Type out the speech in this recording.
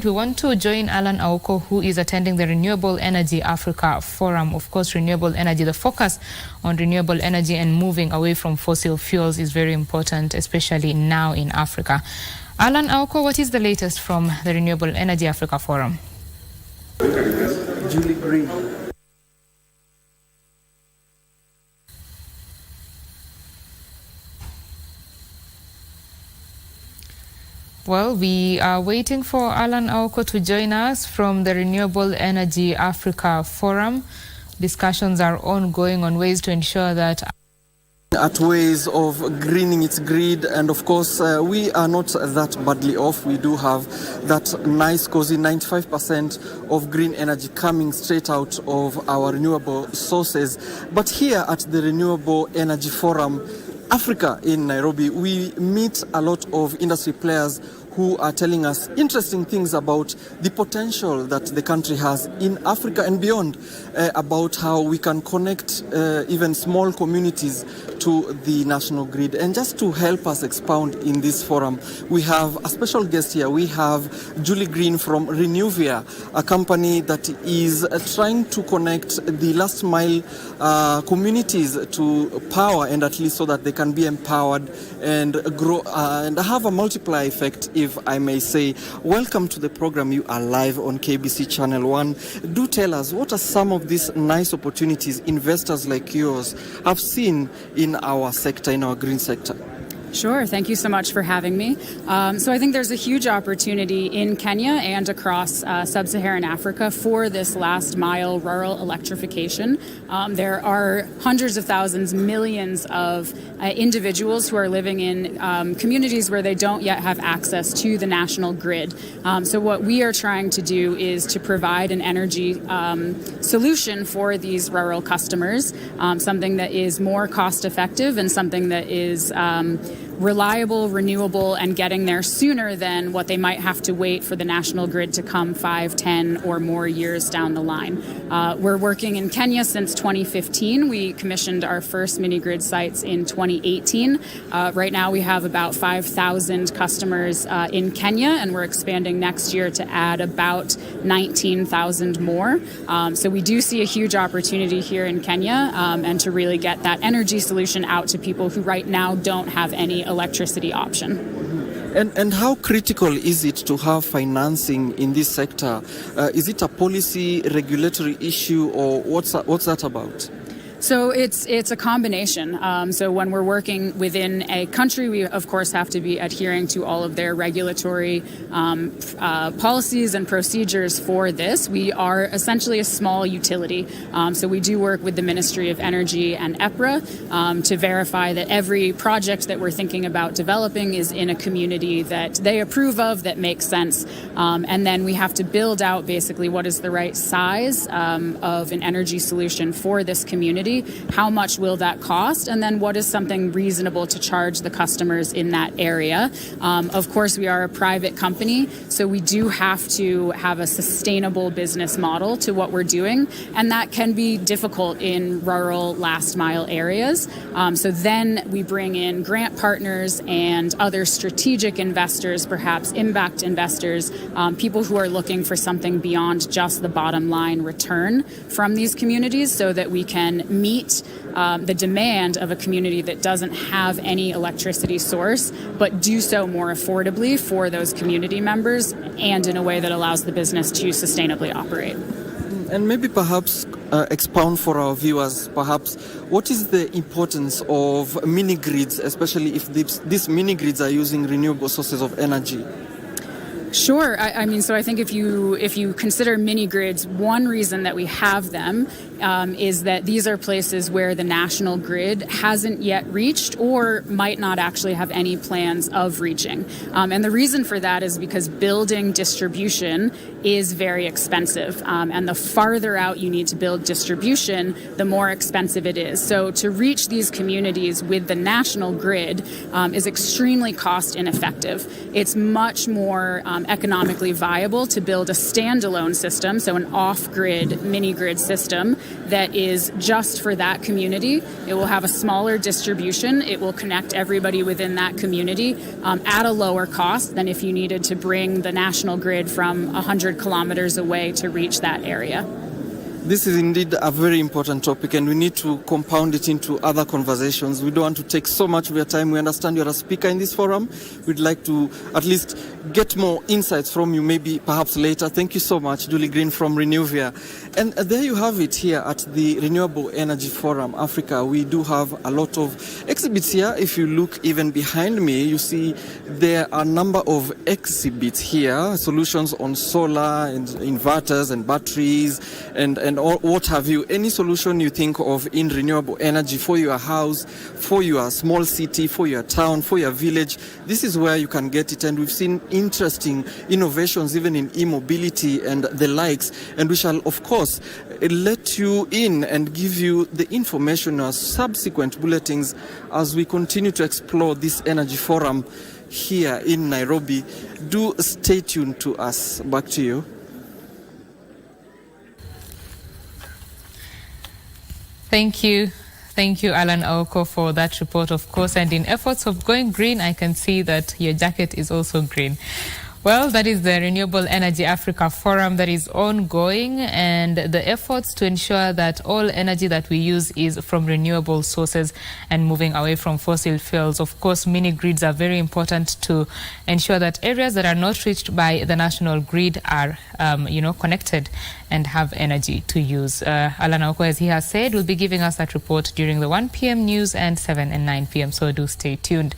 We want to join Alan Aoko, who is attending the Renewable Energy Africa Forum. Of course, renewable energy, the focus on renewable energy and moving away from fossil fuels is very important, especially now in Africa. Alan Aoko, what is the latest from the Renewable Energy Africa Forum? Julie Green. Well, we are waiting for Alan Aoko to join us from the Renewable Energy Africa Forum. Discussions are ongoing on ways to ensure that at ways of greening its grid, and of course we are not that badly off. We do have that nice cozy 95% of green energy coming straight out of our renewable sources. But here at the Renewable Energy Forum Africa in Nairobi, we meet a lot of industry players who are telling us interesting things about the potential that the country has in Africa and beyond, about how we can connect even small communities to the national grid. And just to help us expound in this forum, we have a special guest here. We have Julie Green from Renewable, a company that is trying to connect the last mile communities to power, and at least so that they can be empowered and grow and have a multiplier effect, if I may say. Welcome to the program. You are live on KBC Channel 1. Do tell us, what are some of these nice opportunities investors like yours have seen in our sector, in our green sector? Sure. Thank you so much for having me. So I think there's a huge opportunity in Kenya and across sub-Saharan Africa for this last mile rural electrification. There are hundreds of thousands, millions of individuals who are living in communities where they don't yet have access to the national grid. So what we are trying to do is to provide an energy solution for these rural customers, something that is more cost effective and something that is reliable, renewable, and getting there sooner than what they might have to wait for the national grid to come 5, 10, or more years down the line. We're working in Kenya since 2015. We commissioned our first mini-grid sites in 2018. Right now we have about 5,000 customers in Kenya, and we're expanding next year to add about 19,000 more. So we do see a huge opportunity here in Kenya, and to really get that energy solution out to people who right now don't have any electricity option. And how critical is it to have financing in this sector? Is it a policy, regulatory issue, or what's that about? So it's a combination. So when we're working within a country, we of course have to be adhering to all of their regulatory policies and procedures for this. We are essentially a small utility. So we do work with the Ministry of Energy and EPRA to verify that every project that we're thinking about developing is in a community that they approve of, that makes sense. And then we have to build out basically what is the right size of an energy solution for this community. How much will that cost? And then what is something reasonable to charge the customers in that area? Of course, we are a private company, so we do have to have a sustainable business model to what we're doing. And that can be difficult in rural last mile areas. So then we bring in grant partners and other strategic investors, perhaps impact investors, people who are looking for something beyond just the bottom line return from these communities, so that we can meet the demand of a community that doesn't have any electricity source, but do so more affordably for those community members and in a way that allows the business to sustainably operate. And maybe perhaps expound for our viewers, perhaps, what is the importance of mini-grids, especially if these mini-grids are using renewable sources of energy? Sure. I mean, so I think if you consider mini grids, one reason that we have them is that these are places where the national grid hasn't yet reached or might not actually have any plans of reaching. And the reason for that is because building distribution is very expensive. And the farther out you need to build distribution, the more expensive it is. So to reach these communities with the national grid is extremely cost ineffective. It's much more economically viable to build a standalone system, so an off-grid, mini-grid system that is just for that community. It will have a smaller distribution. It will connect everybody within that community at a lower cost than if you needed to bring the national grid from 100 kilometers away to reach that area. This is indeed a very important topic, and we need to compound it into other conversations. We don't want to take so much of your time. We understand you're a speaker in this forum. We'd like to at least get more insights from you, maybe perhaps later. Thank you so much, Julie Green from Renewable. And there you have it here at the Renewable Energy Forum Africa. We do have a lot of exhibits here. If you look even behind me, you see there are a number of exhibits here, solutions on solar and inverters and batteries and or what have you. Any solution you think of in renewable energy for your house, for your small city, for your town, for your village, this is where you can get it. And we've seen interesting innovations even in e-mobility and the likes. And we shall, of course, let you in and give you the information as subsequent bulletins as we continue to explore this energy forum here in Nairobi. Do stay tuned to us. Back to you. Thank you. Thank you, Alan Aoko, for that report, of course. And in efforts of going green, I can see that your jacket is also green. Well, that is the Renewable Energy Africa Forum that is ongoing, and the efforts to ensure that all energy that we use is from renewable sources and moving away from fossil fuels. Of course, mini grids are very important to ensure that areas that are not reached by the national grid are, connected and have energy to use. Alan Aoko, as he has said, will be giving us that report during the 1 p.m. news and 7 and 9 p.m. So do stay tuned.